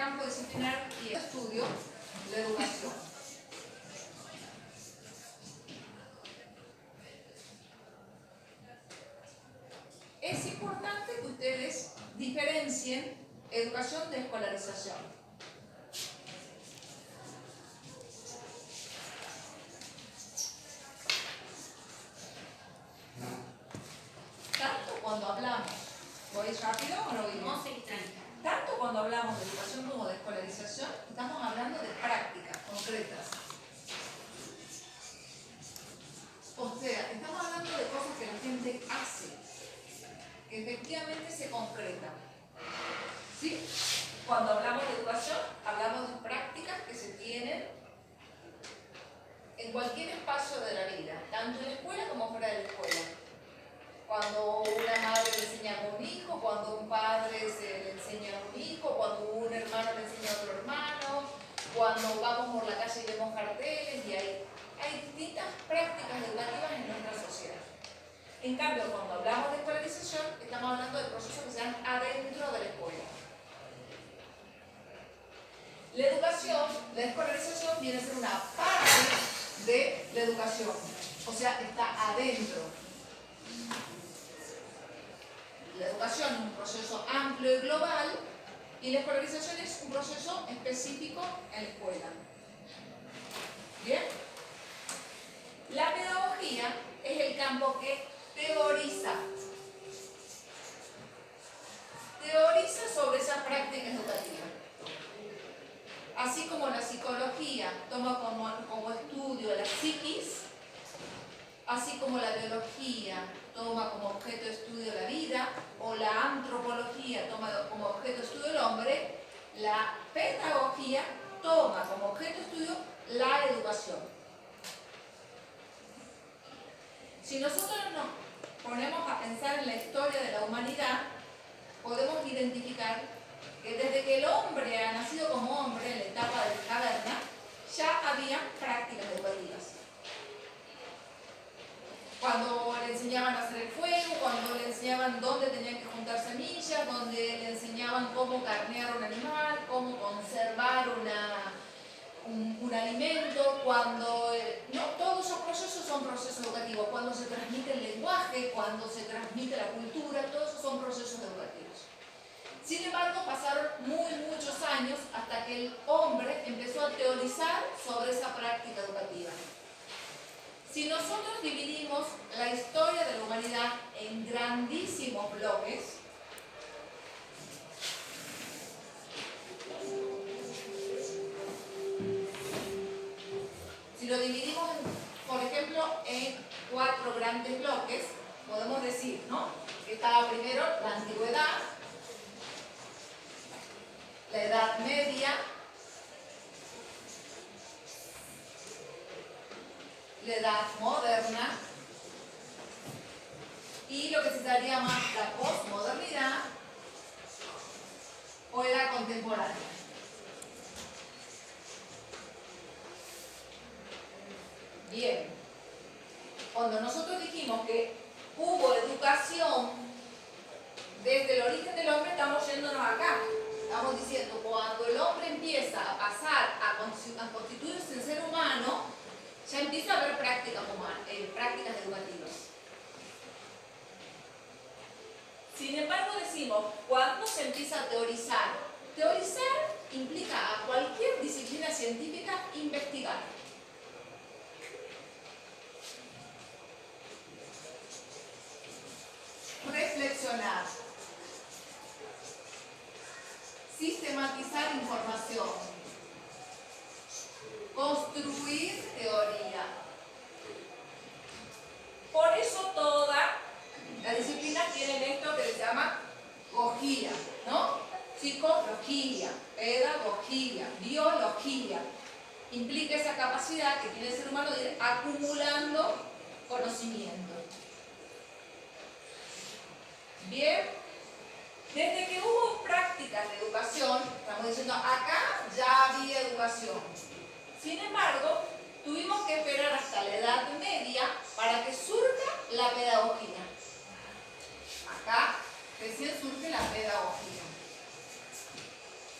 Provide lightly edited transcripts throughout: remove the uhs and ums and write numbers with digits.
campo disciplinar y estudio, la educación. Es importante que ustedes diferencien educación de escolarización. Tanto cuando hablamos, ¿voy rápido o no voy bien? No, sí, tranquila. Tanto cuando hablamos de educación como de escolarización, estamos hablando de prácticas concretas. O sea, estamos hablando de cosas que la gente hace, que efectivamente se concretan. ¿Sí? Cuando hablamos de educación, hablamos de prácticas que se tienen en cualquier espacio de la vida, tanto en la escuela como fuera de la escuela. Cuando una madre le enseña a un hijo, cuando un padre se le enseña a un hijo, cuando un hermano le enseña a otro hermano, cuando vamos por la calle y vemos carteles, y hay distintas prácticas educativas en nuestra sociedad. En cambio, cuando hablamos de escolarización, estamos hablando de procesos que se dan adentro de la escuela. La educación, la escolarización viene a ser una parte de la educación, o sea, está adentro. La educación es un proceso amplio y global y la escolarización es un proceso específico en la escuela. ¿Bien? La pedagogía es el campo que teoriza sobre esas prácticas educativas. Así como la psicología toma como estudio la psiquis, así como la biología toma como objeto de estudio la vida, o la antropología toma como objeto de estudio el hombre, la pedagogía toma como objeto de estudio la educación. Si nosotros nos ponemos a pensar en la historia de la humanidad, podemos identificar que desde que el hombre ha nacido como hombre en la etapa de la caverna, ya había prácticas educativas. Cuando le enseñaban a hacer el fuego, cuando le enseñaban dónde tenían que juntar semillas, donde le enseñaban cómo carnear un animal, cómo conservar un alimento, cuando... no, todos esos procesos son procesos educativos. Cuando se transmite el lenguaje, cuando se transmite la cultura, todos esos son procesos educativos. Sin embargo, pasaron muchos años hasta que el hombre empezó a teorizar sobre esa práctica educativa. Si nosotros dividimos la historia de la humanidad en grandísimos bloques, si lo dividimos, por ejemplo, en 4 grandes bloques, podemos decir, ¿no?, que estaba primero la antigüedad, la Edad Media, la Edad Moderna y lo que se llama la posmodernidad o Edad Contemporánea. Bien, cuando nosotros dijimos que hubo educación desde el origen del hombre, estamos yéndonos acá. Estamos diciendo, cuando el hombre empieza a pasar a constituirse en ser humano, ya empieza a haber prácticas educativas. Sin embargo, decimos, ¿cuándo se empieza a teorizar? Teorizar implica a cualquier disciplina científica investigar. Reflexionar. Sistematizar información. Construir teoría. Por eso toda la disciplina tiene esto que se llama gogía, ¿no? Psicología, pedagogía, biología. Implica esa capacidad que tiene el ser humano de ir acumulando conocimiento. Bien, desde que hubo prácticas de educación, estamos diciendo acá ya había educación. Sin embargo, tuvimos que esperar hasta la Edad Media para que surja la pedagogía. Acá recién surge la pedagogía.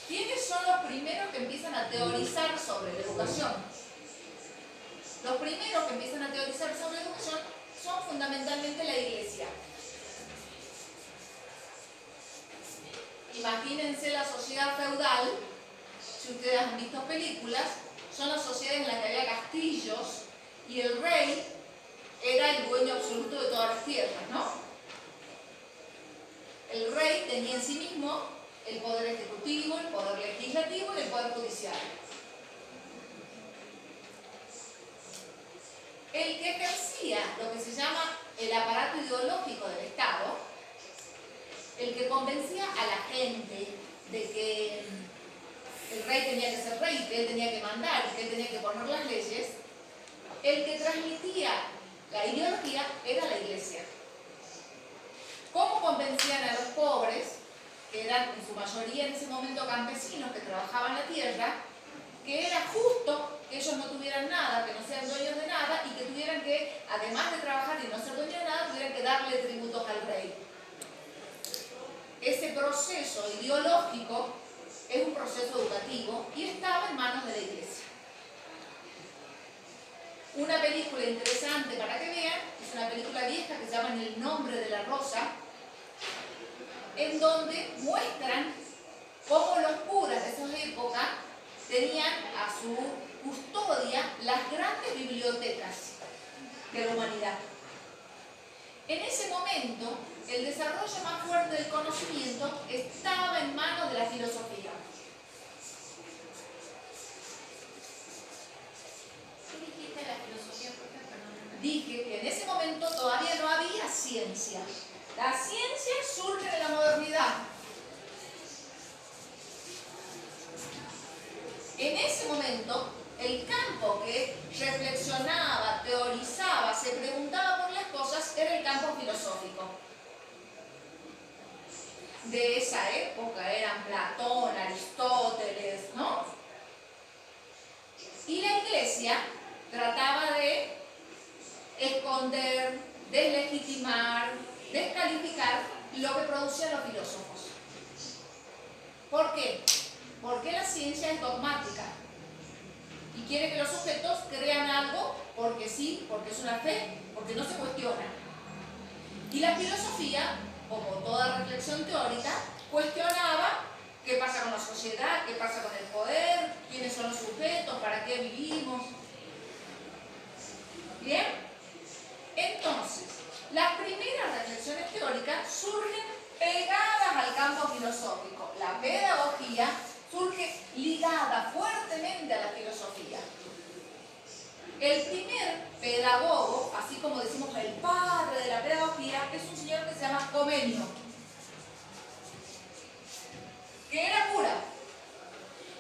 ¿Quiénes son los primeros que empiezan a teorizar sobre la educación? Los primeros que empiezan a teorizar sobre la educación son fundamentalmente la Iglesia. Imagínense la sociedad feudal, si ustedes han visto películas, son las sociedades en las que había castillos y el rey era el dueño absoluto de todas las tierras, ¿no? El rey tenía en sí mismo el poder ejecutivo, el poder legislativo y el poder judicial. El que ejercía lo que se llama el aparato ideológico del Estado, el que convencía a la gente de que el rey tenía que ser rey, que él tenía que mandar, que él tenía que poner las leyes, el que transmitía la ideología era la Iglesia. ¿Cómo convencían a los pobres, que eran en su mayoría en ese momento campesinos que trabajaban la tierra, que era justo que ellos no tuvieran nada, que no sean dueños de nada y que tuvieran que, además de trabajar y no ser dueños de nada, tuvieran que darle tributos al rey? Ese proceso ideológico es un proceso educativo y estaba en manos de la Iglesia. Una película interesante para que vean, es una película vieja que se llama El nombre de la rosa, en donde muestran cómo los curas de esa época tenían a su custodia las grandes bibliotecas de la humanidad. En ese momento, el desarrollo más fuerte del conocimiento estaba en manos de la filosofía. ¿Qué dijiste de la filosofía? Dije que en ese momento todavía no había ciencia. La ciencia surge de la modernidad. En ese momento, el campo que reflexionaba, teorizaba, se preguntaba por las cosas era el campo filosófico. De esa época eran Platón, Aristóteles, ¿no? Y la Iglesia trataba de esconder, deslegitimar, descalificar lo que producían los filósofos. ¿Por qué? Porque la ciencia es dogmática y quiere que los sujetos crean algo porque sí, porque es una fe, porque no se cuestiona. Y la filosofía, como toda reflexión teórica, cuestionaba qué pasa con la sociedad, qué pasa con el poder, quiénes son los sujetos, para qué vivimos. ¿Bien? Entonces, las primeras reflexiones teóricas surgen pegadas al campo filosófico. La pedagogía surge ligada fuertemente a la filosofía. El primer pedagogo, así como decimos el padre de la pedagogía, es un señor que se llama Comenio, que era cura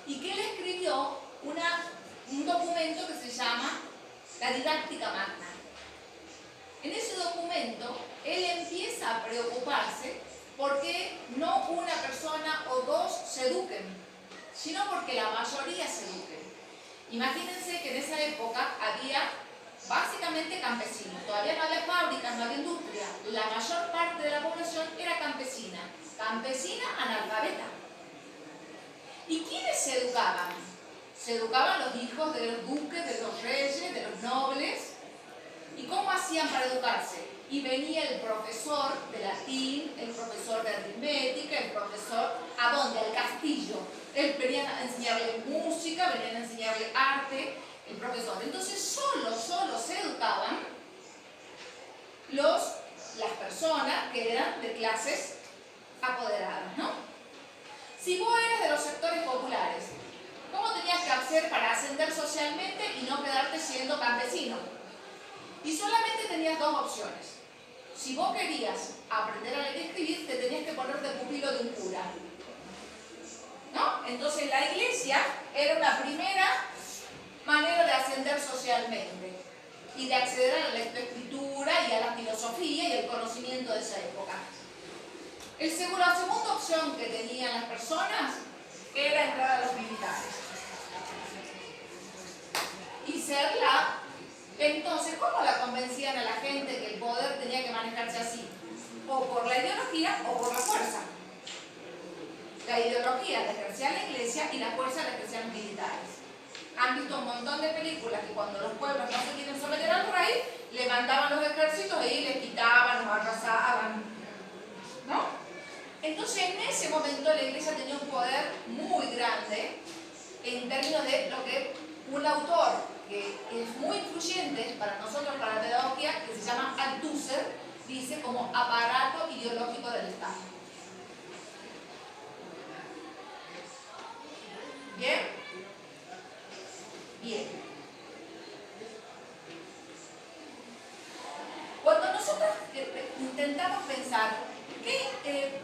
y que él escribió un documento que se llama la Didáctica Magna. En ese documento, él empieza a preocuparse porque no una persona o dos se eduquen, sino porque la mayoría se eduquen. Imagínense que en esa época había básicamente campesinos, todavía no había fábricas, no había industria, la mayor parte de la población era campesina, campesina analfabeta. ¿Y quiénes se educaban? Se educaban los hijos de los duques, de los reyes, de los nobles. ¿Y cómo hacían para educarse? Y venía el profesor de latín, el profesor de aritmética, el profesor, ¿a dónde? Al castillo. Él venía a enseñarle música, venían a enseñarle arte, el profesor. Entonces solo se educaban las personas que eran de clases apoderadas, ¿no? Si vos eras de los sectores populares, ¿cómo tenías que hacer para ascender socialmente y no quedarte siendo campesino? Y solamente tenías dos opciones. Si vos querías aprender a leer y escribir, te tenías que poner de pupilo de un cura, ¿no? Entonces la Iglesia era una primera manera de ascender socialmente y de acceder a la lectoescritura y a la filosofía y al conocimiento de esa época. La segunda opción que tenían las personas era entrar a los militares y ser la... Entonces, ¿cómo la convencían a la gente que el poder tenía que manejarse así? O por la ideología o por la fuerza. La ideología la ejercía la iglesia y la fuerza la ejercían los militares. Han visto un montón de películas que cuando los pueblos no se quieren someter al rey, levantaban los ejércitos y les quitaban, los arrasaban, ¿no? Entonces en ese momento la iglesia tenía un poder muy grande en términos de lo que un autor que es muy influyente para nosotros, para la pedagogía, que se llama Althusser, dice como aparato ideológico del Estado. ¿Bien? Bien. Cuando nosotros intentamos pensar qué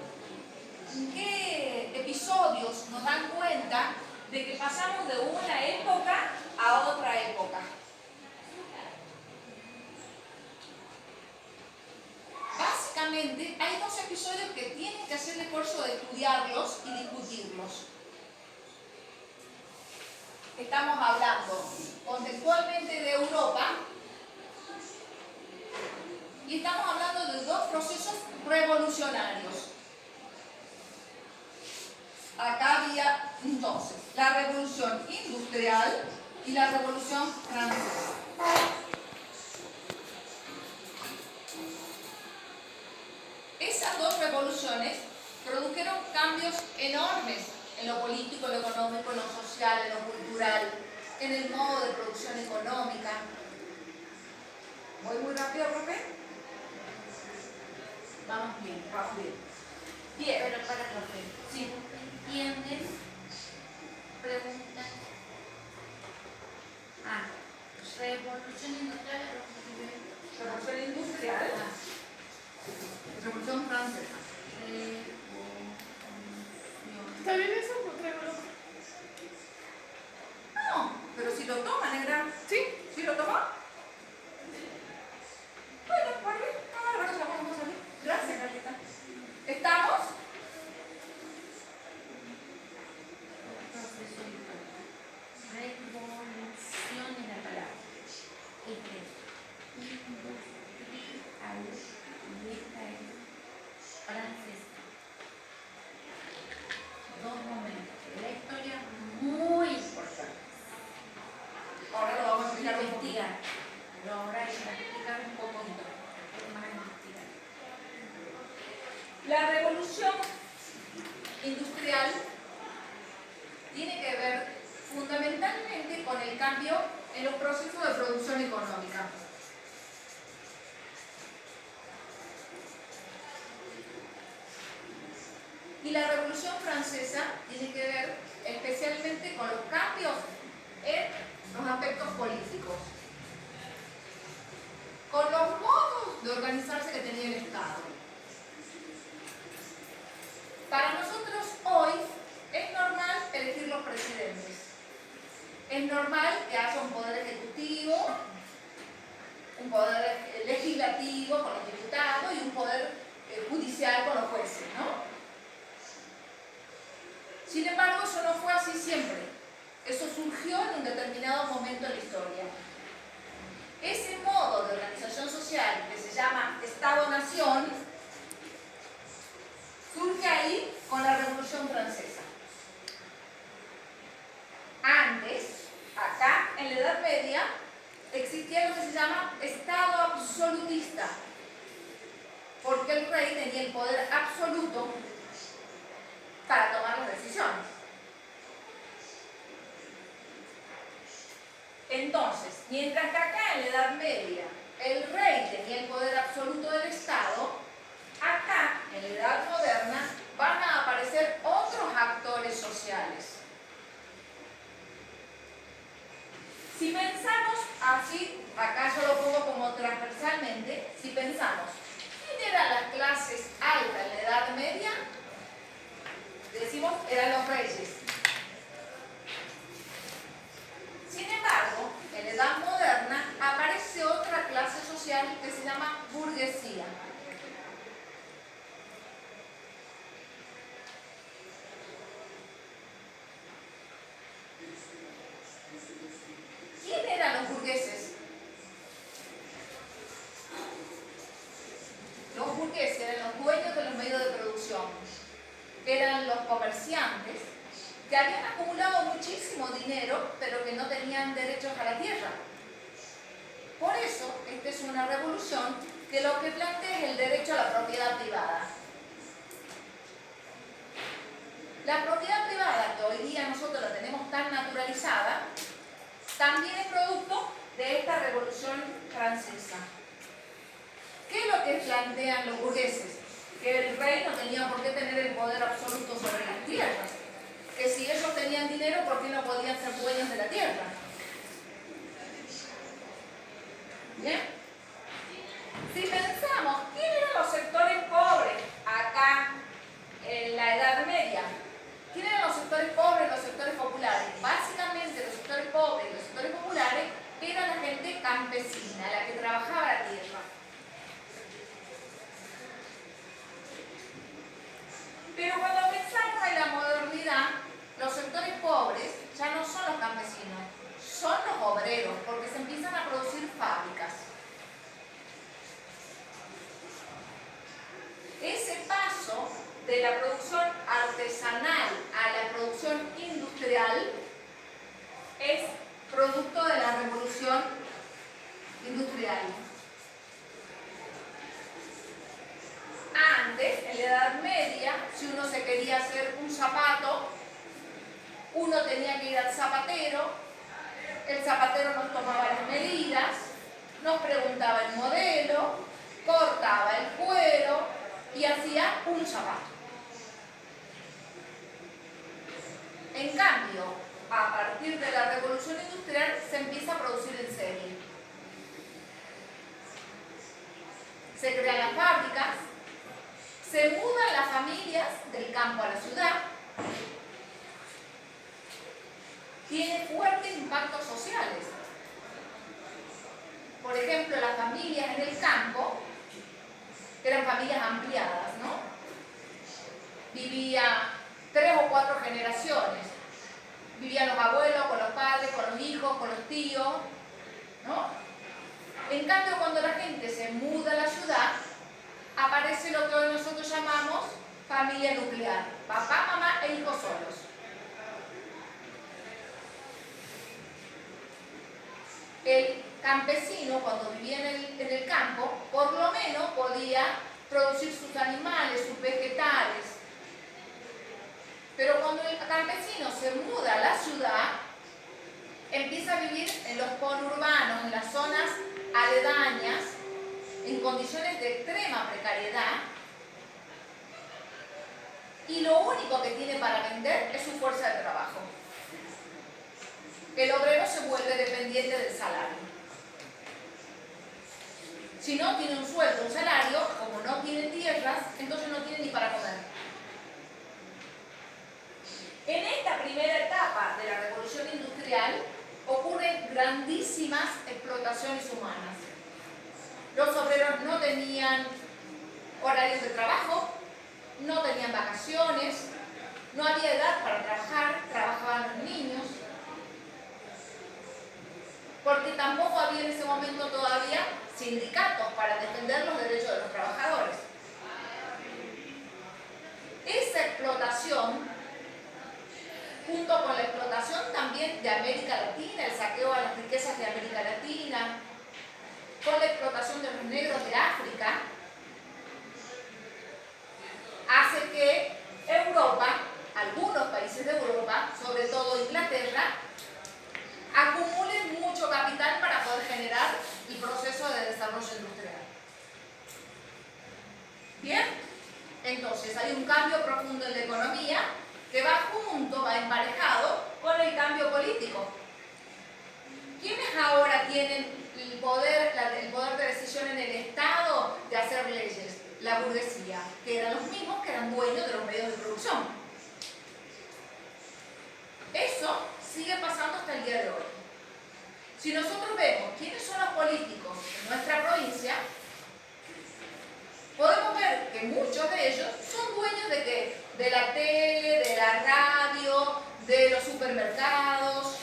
episodios nos dan cuenta de que pasamos de una época a otra época. Básicamente hay dos episodios que tienen que hacer el esfuerzo de estudiarlos y discutirlos. Estamos hablando contextualmente de Europa y estamos hablando de dos procesos revolucionarios. Acá había entonces la revolución industrial y la revolución francesa. Esas dos revoluciones produjeron cambios enormes en lo político, en lo económico, en lo social, en lo cultural, en el modo de producción económica. ¿Voy muy rápido, profe? Vamos bien, vamos bien. Bien. Pero para profe, Sí. ¿entiendes? Pregunta. Revolución industrial. Revolución industrial. Revolución francesa. ¿Está bien eso? ¿No traigo loco? No, pero si lo toma, negra. ¿Sí? ¿Sí lo toma? Bueno, vale. Gracias, vamos a salir. Gracias, Carlita. ¿Estamos? Revolución es la palabra. Francesa. Dos momentos de la historia muy importantes. Ahora lo vamos a explicar un poquito. Investigar. Pero ahora hay que explicar un poquito. Más investigar. La revolución industrial tiene que ver fundamentalmente con el cambio en los procesos de producción económica. Y la Revolución Francesa tiene que ver especialmente con los cambios en los aspectos políticos, con los modos de organizarse que tenía el Estado. Para nosotros hoy es normal elegir los presidentes. Es normal que haya un poder ejecutivo, un poder legislativo con los diputados y un poder judicial con los jueces, ¿no? Sin embargo, eso no fue así siempre. Eso surgió en un determinado momento en la historia. Ese modo de organización social que se llama Estado-Nación surge ahí con la Revolución Francesa. Antes, acá, en la Edad Media, existía lo que se llama Estado absolutista, porque el rey tenía el poder absoluto para tomar las decisiones. Entonces, mientras que acá en la Edad Media el rey tenía el poder absoluto del Estado, acá en la Edad Moderna van a aparecer otros actores sociales. Si pensamos así, acá yo lo pongo como transversalmente, si pensamos, ¿quién eran las clases altas en la Edad Media? Decimos, eran los reyes. Sin embargo, en la Edad Moderna aparece otra clase social que se llama burguesía. ¿Quién eran los burgueses? Los burgueses eran los dueños de los medios de producción. que eran los comerciantes, que habían acumulado muchísimo dinero, pero que no tenían derechos a la tierra. Por eso, esta es una revolución que lo que plantea es el derecho a la propiedad privada. La propiedad privada, que hoy día nosotros la tenemos tan naturalizada, también es producto de esta revolución francesa. ¿Qué es lo que plantean los burgueses? Que el rey no tenía por qué tener el poder absoluto sobre las tierras. Que si ellos tenían dinero, ¿por qué no podían ser dueños de la tierra? ¿Bien? Si pensamos, ¿quiénes eran los sectores pobres acá en la Edad Media? ¿Quiénes eran los sectores pobres y los sectores populares? Básicamente los sectores pobres y los sectores populares eran la gente campesina, la que trabajaba la tierra. Pero cuando pensamos en la modernidad, los sectores pobres ya no son los campesinos, son los obreros, porque se empiezan a producir fábricas. Ese paso de la producción artesanal a la producción industrial es producto de la revolución industrial. Antes, en la Edad Media, si uno se quería hacer un zapato, uno tenía que ir al zapatero, el zapatero nos tomaba las medidas, nos preguntaba el modelo, cortaba el cuero y hacía un zapato. En cambio, a partir de la revolución industrial se empieza a producir en serie. Se crean las fábricas, se mudan las familias del campo a la ciudad, tiene fuertes impactos sociales. Por ejemplo, las familias en el campo eran familias ampliadas, ¿no? Vivía 3 o 4 generaciones. Vivían los abuelos con los padres, con los hijos, con los tíos, ¿no? En cambio, cuando la gente se muda a la ciudad, aparece lo que hoy nosotros llamamos familia nuclear, papá, mamá e hijos solos. El campesino, cuando vivía en el campo, por lo menos podía producir sus animales, sus vegetales. Pero cuando el campesino se muda a la ciudad, empieza a vivir en los conurbanos, en las zonas aledañas, en condiciones de extrema precariedad, y lo único que tiene para vender es su fuerza de trabajo. El obrero se vuelve dependiente del salario. Si no tiene un sueldo, un salario, como no tiene tierras, entonces no tiene ni para comer. En esta primera etapa de la revolución industrial ocurren grandísimas explotaciones humanas. Los obreros no tenían horarios de trabajo, no tenían vacaciones, no había edad para trabajar, trabajaban los niños, porque tampoco había en ese momento todavía sindicatos para defender los derechos de los trabajadores. Esa explotación, junto con la explotación también de América Latina, el saqueo a las riquezas de América Latina, con la explotación de los negros de África, hace que Europa, algunos países de Europa, sobre todo Inglaterra, acumulen mucho capital para poder generar el proceso de desarrollo industrial. ¿Bien? Entonces hay un cambio profundo en la economía que va junto, va emparejado con el cambio político. ¿Quiénes ahora tienen el poder de decisión en el Estado de hacer leyes? La burguesía, que eran los mismos que eran dueños de los medios de producción. Eso sigue pasando hasta el día de hoy. Si nosotros vemos quiénes son los políticos en nuestra provincia, podemos ver que muchos de ellos son dueños ¿de qué? De la tele, de la radio, de los supermercados.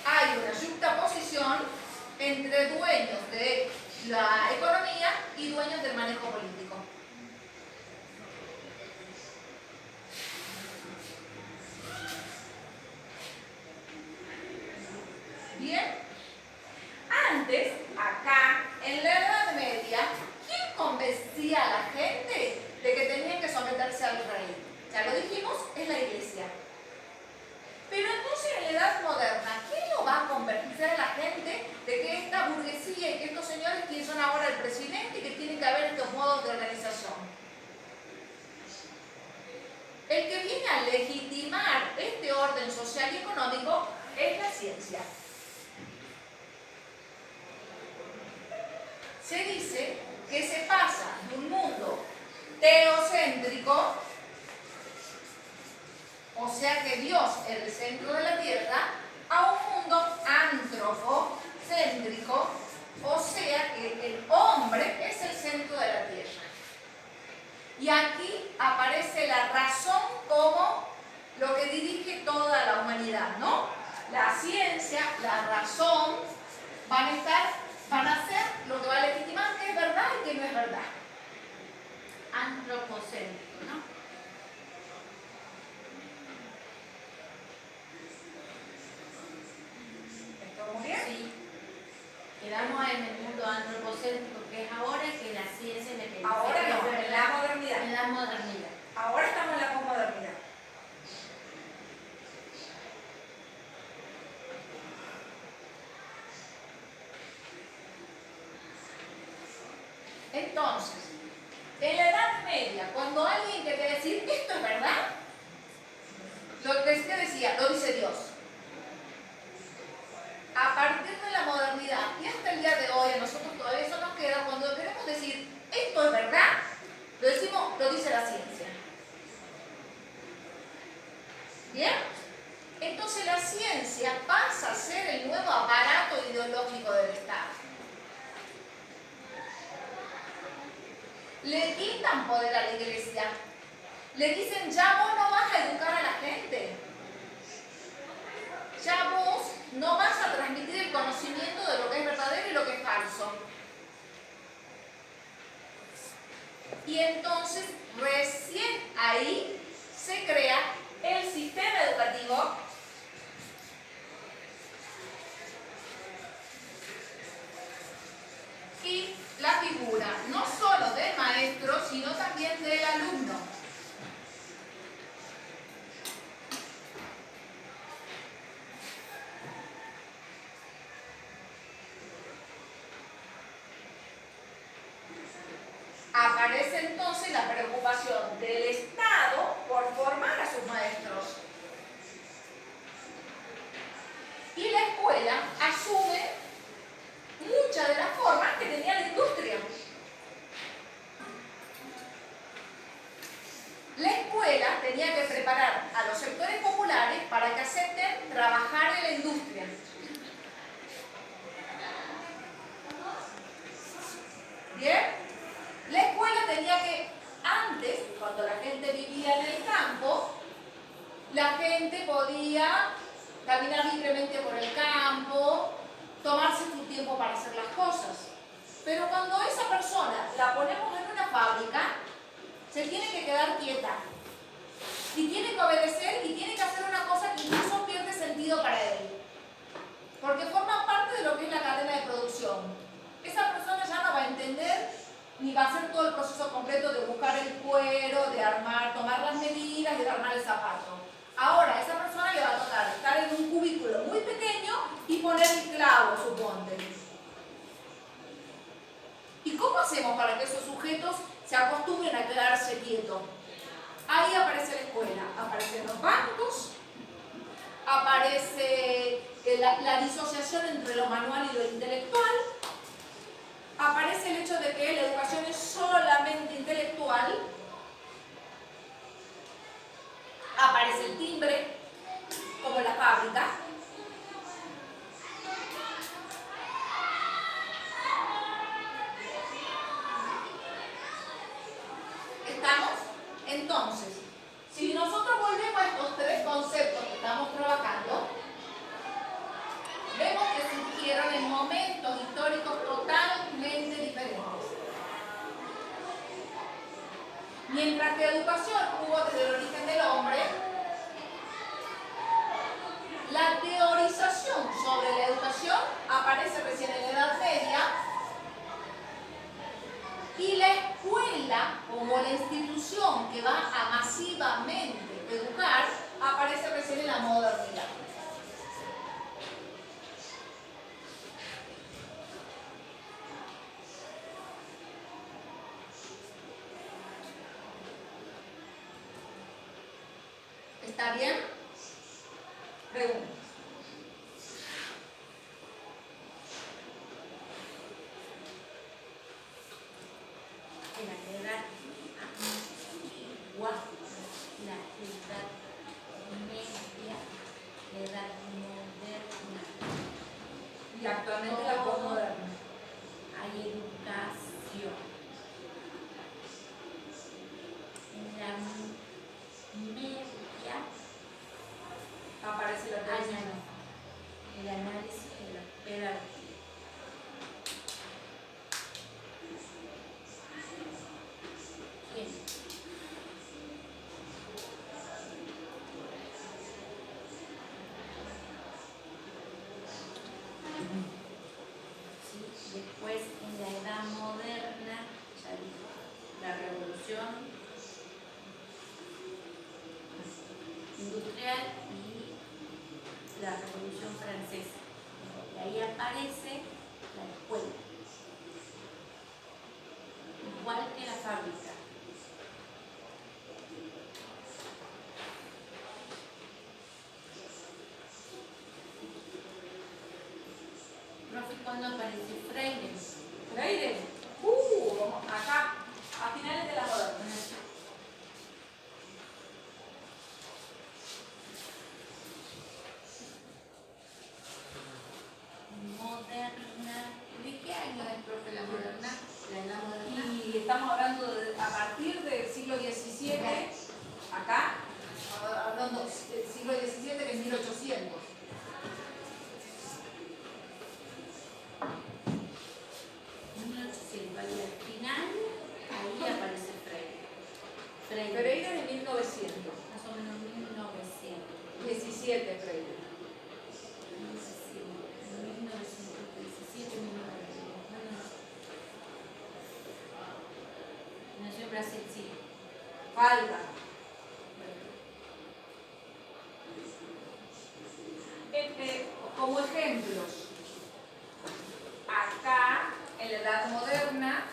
Hay una yuxtaposición entre dueños de la economía y dueños del manejo político. ciencia. Se dice que se pasa de un mundo teocéntrico, o sea que Dios es el centro de la tierra, a un mundo antropocéntrico, o sea que el hombre es el centro de la tierra. Y aquí aparece la razón como lo que dirige toda la humanidad, ¿no? La ciencia, la razón van a ser lo que va a legitimar qué es verdad y qué no es verdad. Antropocéntrico, ¿no? ¿Esto muy bien? Sí. Quedamos en el mundo antropocéntrico que es ahora y que la ciencia le permite. Ahora no, en la modernidad. En la modernidad. Ahora estamos en la posmodernidad. Entonces, en la Edad Media, cuando alguien quería decir esto es verdad, lo que decía, lo dice Dios. A partir de la modernidad y hasta el día de hoy, a nosotros todavía eso nos queda, cuando queremos decir esto es verdad, lo decimos, lo dice la ciencia. ¿Bien? Entonces la ciencia pasa a ser el nuevo aparato ideológico del Estado. Le quitan poder a la iglesia. Le dicen, ya vos no vas a educar a la gente. Ya vos no vas a transmitir el conocimiento de lo que es verdadero y lo que es falso. Y entonces, recién ahí se crea el sistema educativo y la figura no solo del maestro, sino también del alumno. Aparece entonces la preocupación del Estado por formar a sus maestros. Y la escuela asume muchas de las formas que tenía la industria. La escuela tenía que preparar a los sectores populares para que acepten trabajar en la industria. ¿Bien? La escuela tenía que, antes, cuando la gente vivía en el campo, la gente podía caminar libremente por el campo, tomarse su tiempo para hacer las cosas. Pero cuando esa persona la ponemos en una fábrica, se tiene que quedar quieta. Y tiene que obedecer y tiene que hacer una cosa que incluso pierde sentido para él. Porque forma parte de lo que es la cadena de producción. Esa persona ya no va a entender ni va a hacer todo el proceso completo de buscar el cuero, de armar, tomar las medidas y de armar el zapato. Ahora, a esa persona le va a tocar estar en un cubículo muy pequeño y poner el clavo, suponte. ¿Y cómo hacemos para que esos sujetos se acostumbren a quedarse quietos? Ahí aparece la escuela, aparecen los bancos, aparece la disociación entre lo manual y lo intelectual, aparece el hecho de que la educación es solamente intelectual, aparece el timbre, como en la fábrica. ¿Estamos? Entonces, si nosotros volvemos a estos tres conceptos que estamos trabajando, vemos que surgieron en momentos históricos totalmente diferentes. Mientras que educación hubo desde el origen del hombre, la teorización sobre la educación aparece recién en la Edad Media y la escuela, como la institución que va a masivamente educar, aparece recién en la modernidad. ¿Está bien? Preguntas. aparece la teoría. El análisis de la pedagogía. ¿Quién? Sí, después en la edad moderna, ya dijo, la revolución industrial y la revolución francesa. Y ahí aparece la escuela, igual que la fábrica. Profe, ¿cuándo aparece Freire? Freire, acá, a finales de la moderna. Moderna. ¿De qué año es, profe, la moderna? La edad moderna. Y estamos hablando a partir del siglo XVII, acá, hablando del siglo XVII, que es 1800. Y al final, ahí aparece Freire. Freire de 1900. Más o menos 1900. 17 Freire. 1917, nació en Brasil, sí. Falta. Como ejemplos, acá, en la Edad Moderna,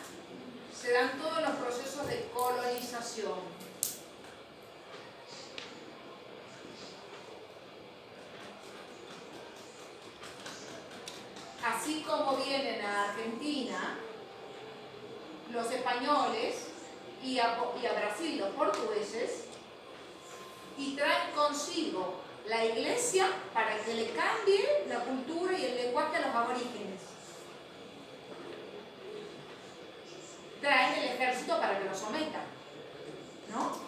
se dan todos los procesos de colonización. Así como vienen a Argentina los españoles y a Brasil los portugueses, y traen consigo la iglesia para que le cambie la cultura y el lenguaje a los aborígenes. Traen el ejército para que lo sometan, ¿no?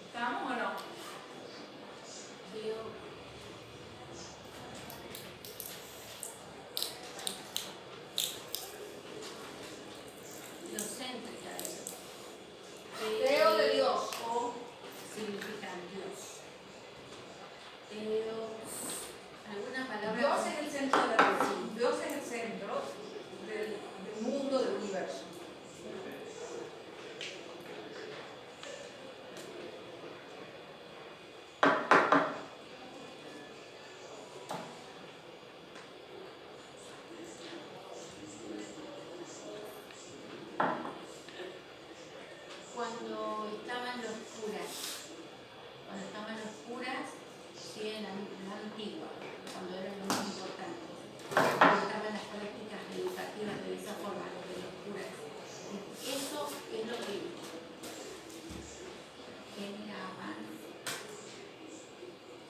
¿Estamos o no? Teocéntrica. Teo de Dios. O significa Dios. ¿Alguna palabra? Dios es el centro de la vida. Dios es el centro del mundo, del universo. Cuando estaban los curas, sí, en la antigua, cuando eran los más importantes, cuando estaban las prácticas educativas de esa forma, lo de los curas. Eso es lo que generaban.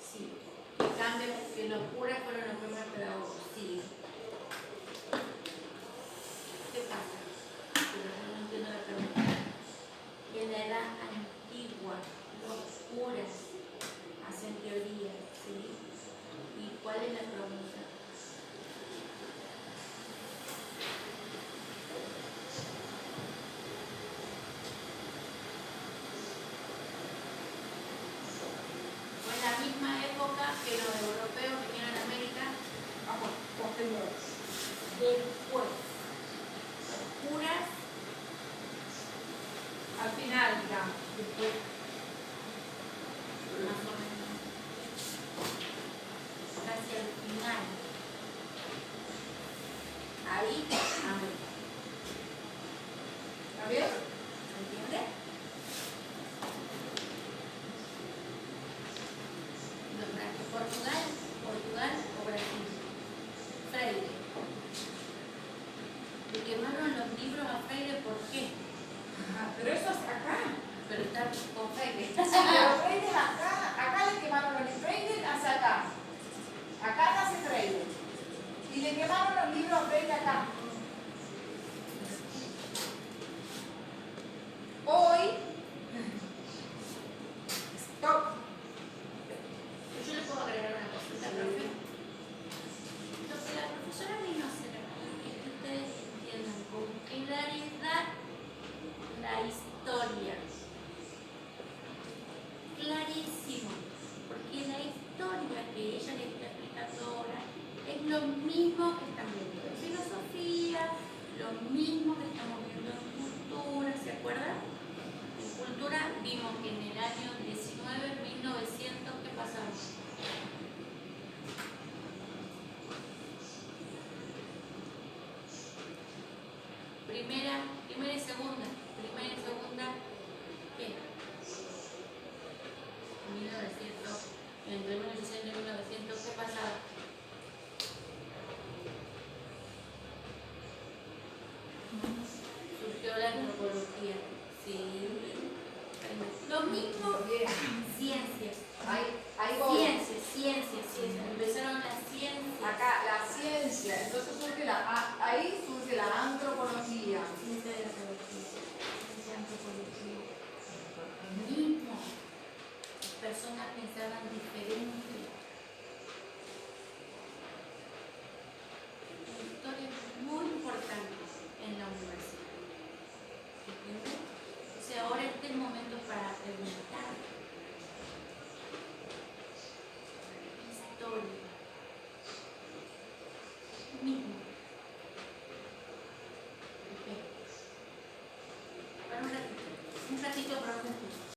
Sí, en cambio, que los curas fueron los primeros pedagogos, sí. ¿Qué pasa? Pero no entiendo la pregunta. En la edad antigua, los curas hacen teoría, ¿sí? ¿Y cuál es la pregunta? Fue en la misma época que los europeos vinieron a América. Posterior. Después, los curas, Al final, digamos. después, más o menos, casi al final. Ahí, América. ¿Está bien? ¿Entiendes? Portugal o Brasil. Freire. Le quemaron los libros a Freire, ¿por qué? Pero eso es acá. Pero está con Freire. Sí, pero Freire es me llamaron los libros, ven acá. Hoy, stop. Yo le puedo agregar una cosita, profe. Lo que la profesora vino a hacer aquí es que ustedes entiendan con claridad la historia. Clarísimo. Porque la historia que ella le está explicando ahora es lo mismo que están viendo en filosofía, lo mismo que estamos viendo en cultura, ¿se acuerdan? En cultura vimos que en el año 1900, ¿qué pasaba? Primera y segunda. Primera y segunda, ¿qué? 1900, entre 1800 y 1900, ¿qué pasaba? Surgió la antropología. Sí. Lo mismo, ciencias. Ahí voy. Ciencias. Empezaron las ciencias. Acá, la ciencia. Entonces ahí surge la antropología. Ciencia de la biología, ciencia de antropología. Mismo. Las personas pensaban diferente. La historia es muy importante en la universidad. ¿Entiendes? O sea, ahora este es el momento para preguntar. Historia. Mismo. Ok. Para un ratito, profe.